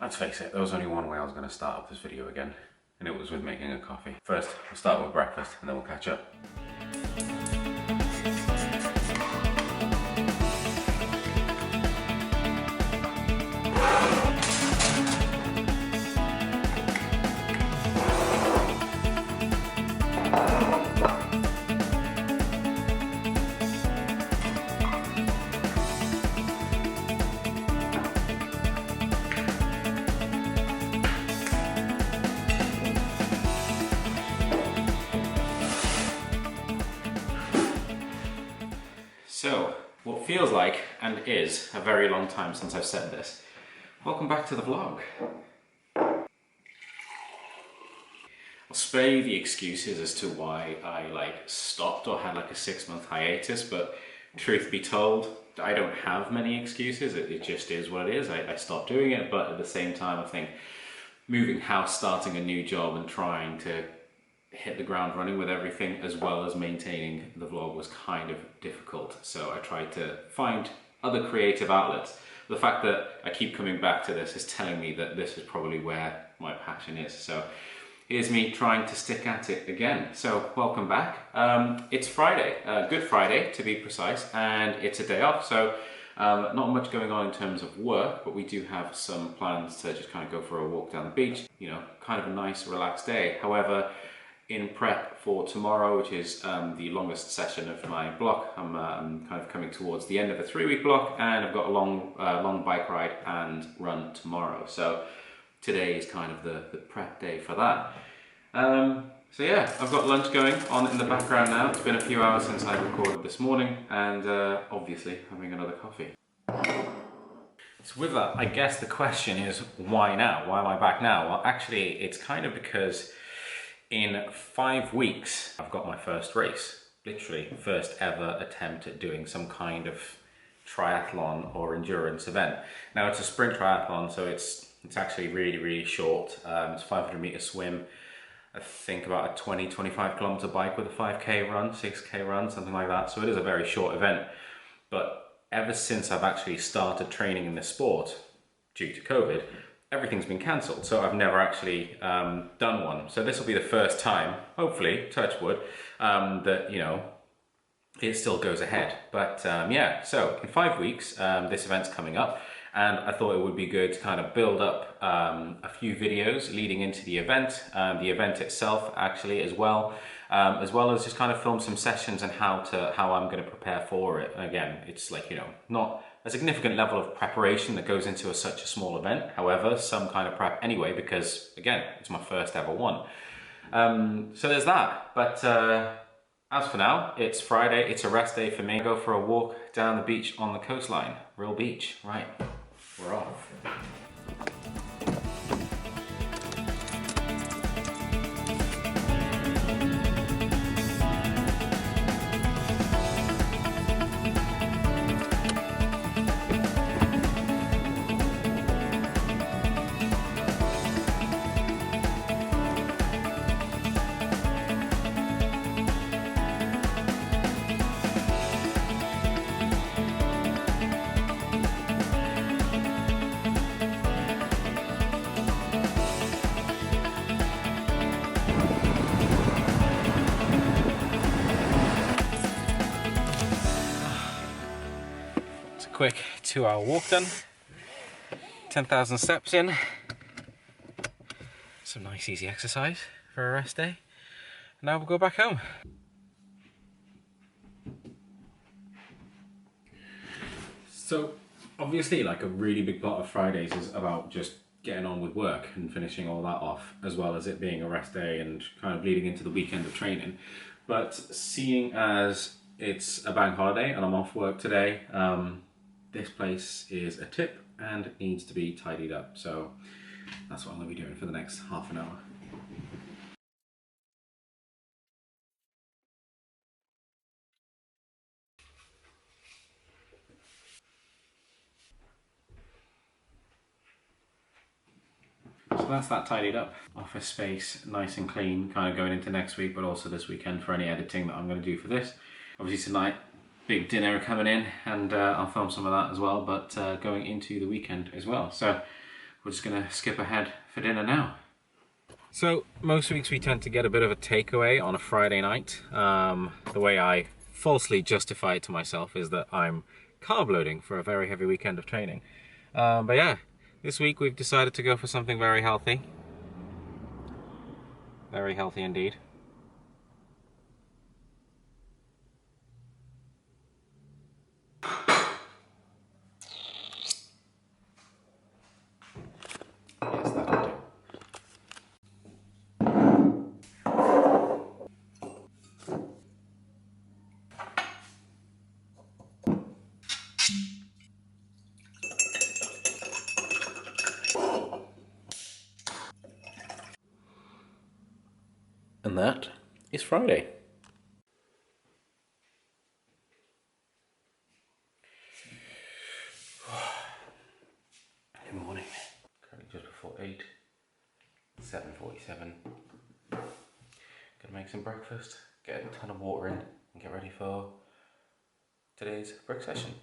Let's face it, there was only one way I was going to start up this video again, and it was with making a coffee. First, we'll start with breakfast, and then we'll catch up. So, what feels like, and is, a very long time since I've said this. Welcome back to the vlog. I'll spare you the excuses as to why I stopped or had a 6-month hiatus, but truth be told, I don't have many excuses. It just is what it is. I stopped doing it, but at the same time I think moving house, starting a new job and trying to hit the ground running with everything as well as maintaining the vlog was kind of difficult. So I tried to find other creative outlets. The fact that I keep coming back to this is telling me that this is probably where my passion is. So here's me trying to stick at it again. So welcome back. It's Friday, Good Friday to be precise, and it's a day off. So not much going on in terms of work, but we do have some plans to just kind of go for a walk down the beach. You know, kind of a nice relaxed day. However, in prep for tomorrow, which is the longest session of my block, I'm kind of coming towards the end of a 3-week block, and I've got a long bike ride and run tomorrow. So today is kind of the prep day for that. So yeah, I've got lunch going on in the background now. It's been a few hours since I recorded this morning, and obviously having another coffee. So with that, I guess the question is, why now? Why am I back now? Well, actually, it's kind of because in 5 weeks, I've got my first race. Literally, first ever attempt at doing some kind of triathlon or endurance event. Now, it's a sprint triathlon, so it's actually really short. It's 500-meter swim, I think about a 20-25 kilometer bike with a 5k run, 6k run, something like that. So it is a very short event. But ever since I've actually started training in this sport, due to COVID, everything's been cancelled, so I've never actually done one. So this will be the first time, hopefully, touch wood, that, you know, it still goes ahead. But yeah, so in 5 weeks, this event's coming up, and I thought it would be good to kind of build up a few videos leading into the event itself actually as well as just kind of film some sessions and how I'm going to prepare for it. And again, it's like, you know, not a significant level of preparation that goes into such a small event. However, some kind of prep anyway, because again, it's my first ever one. So there's that. But as for now, it's Friday, it's a rest day for me. I go for a walk down the beach on the coastline. Real beach, right, we're off. Quick 2-hour walk done, 10,000 steps in, some nice easy exercise for a rest day. Now we'll go back home. So obviously, like, a really big part of Fridays is about just getting on with work and finishing all that off, as well as it being a rest day and kind of leading into the weekend of training. But seeing as it's a bank holiday and I'm off work today, this place is a tip and it needs to be tidied up. So that's what I'm going to be doing for the next half an hour. So that's that tidied up. Office space nice and clean, kind of going into next week, but also this weekend for any editing that I'm going to do for this. Obviously tonight, big dinner coming in, and I'll film some of that as well, but going into the weekend as well. So we're just going to skip ahead for dinner now. So most weeks we tend to get a bit of a takeaway on a Friday night. The way I falsely justify it to myself is that I'm carb loading for a very heavy weekend of training. But yeah. This week we've decided to go for something very healthy. Very healthy indeed. Yes, that'll do. And that is Friday. Good morning. Currently just before 8. 7:47. Gonna make some breakfast, get a ton of water in, and get ready for today's brick session.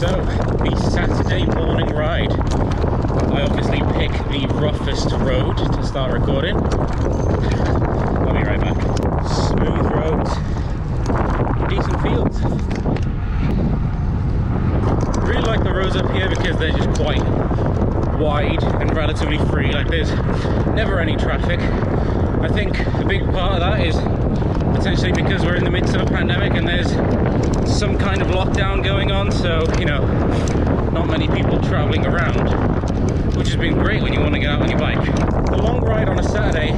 So, the Saturday morning ride. I obviously pick the roughest road to start recording. I'll be right back. Smooth roads, decent fields. Really like the roads up here because they're just quite wide and relatively free. Like, there's never any traffic. I think a big part of that is potentially because we're in the midst of a pandemic and there's some kind of lockdown going on, so, you know, not many people traveling around, which has been great when you want to get out on your bike. The long ride on a Saturday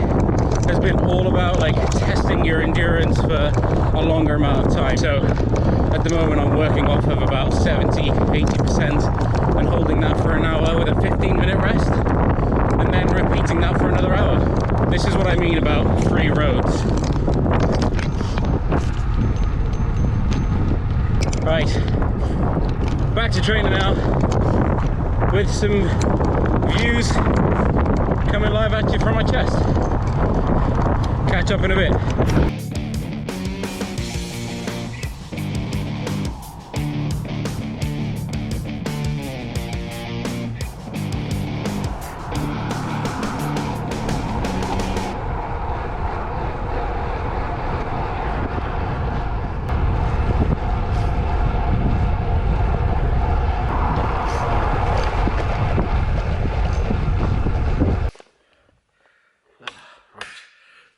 has been all about, like, testing your endurance for a longer amount of time. So at the moment I'm working off of about 70-80% and holding that for an hour with a 15-minute rest, and then repeating that for another hour. This is what I mean about free roads. Right, back to training now, with some views coming live at you from my chest. Catch up in a bit.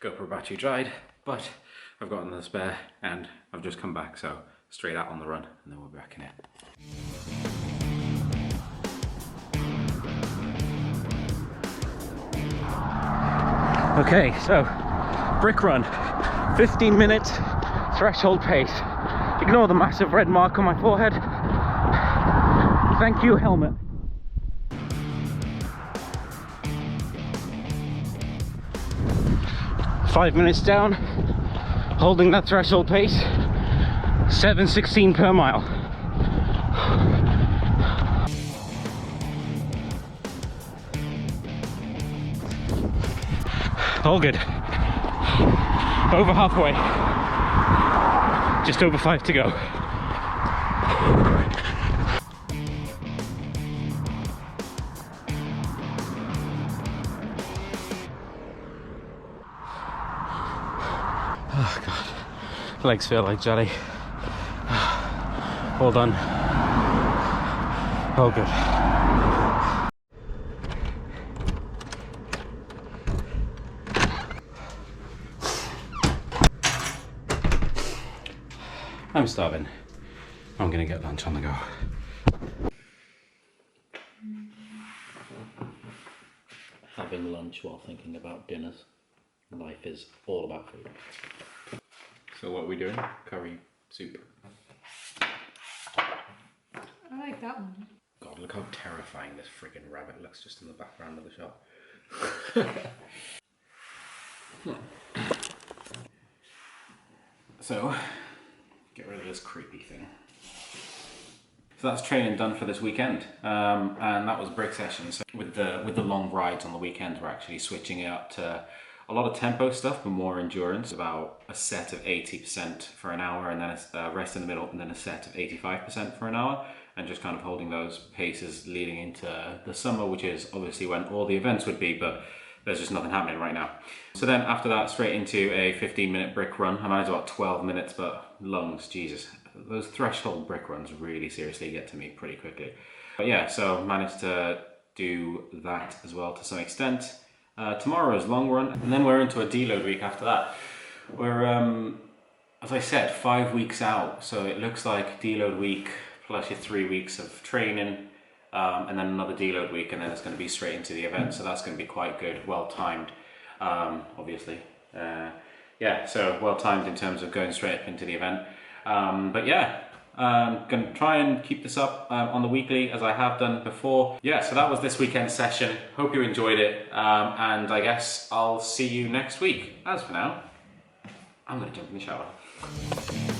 GoPro battery dried, but I've got another spare and I've just come back, so straight out on the run and then we'll be back in it. Okay, so brick run, 15 minutes, threshold pace. Ignore the massive red mark on my forehead. Thank you, helmet. Five minutes down, holding that threshold pace. 7:16 per mile. All good. Over halfway. Just over 5 to go. Oh God, legs feel like jelly. All done. All good. I'm starving. I'm gonna get lunch on the go. Having lunch while thinking about dinners. Life is all about food. So what are we doing? Curry soup. I like that one. God, look how terrifying this friggin' rabbit looks just in the background of the shot. So, get rid of this creepy thing. So that's training done for this weekend, and that was brick session. So with the long rides on the weekends, we're actually switching it up to a lot of tempo stuff, but more endurance. About a set of 80% for an hour, and then a rest in the middle, and then a set of 85% for an hour, and just kind of holding those paces leading into the summer, which is obviously when all the events would be, but there's just nothing happening right now. So then after that, straight into a 15-minute brick run. I managed about 12 minutes, but lungs, Jesus. Those threshold brick runs really seriously get to me pretty quickly. But yeah, so managed to do that as well to some extent. Tomorrow's long run, and then we're into a deload week after that. We're, as I said, 5 weeks out, so it looks like deload week plus your 3 weeks of training, and then another deload week, and then it's going to be straight into the event, so that's going to be quite good, well timed, obviously. Yeah, so well timed in terms of going straight up into the event. But yeah, I'm going to try and keep this up on the weekly as I have done before. Yeah, so that was this weekend's session. Hope you enjoyed it, and I guess I'll see you next week. As for now, I'm going to jump in the shower.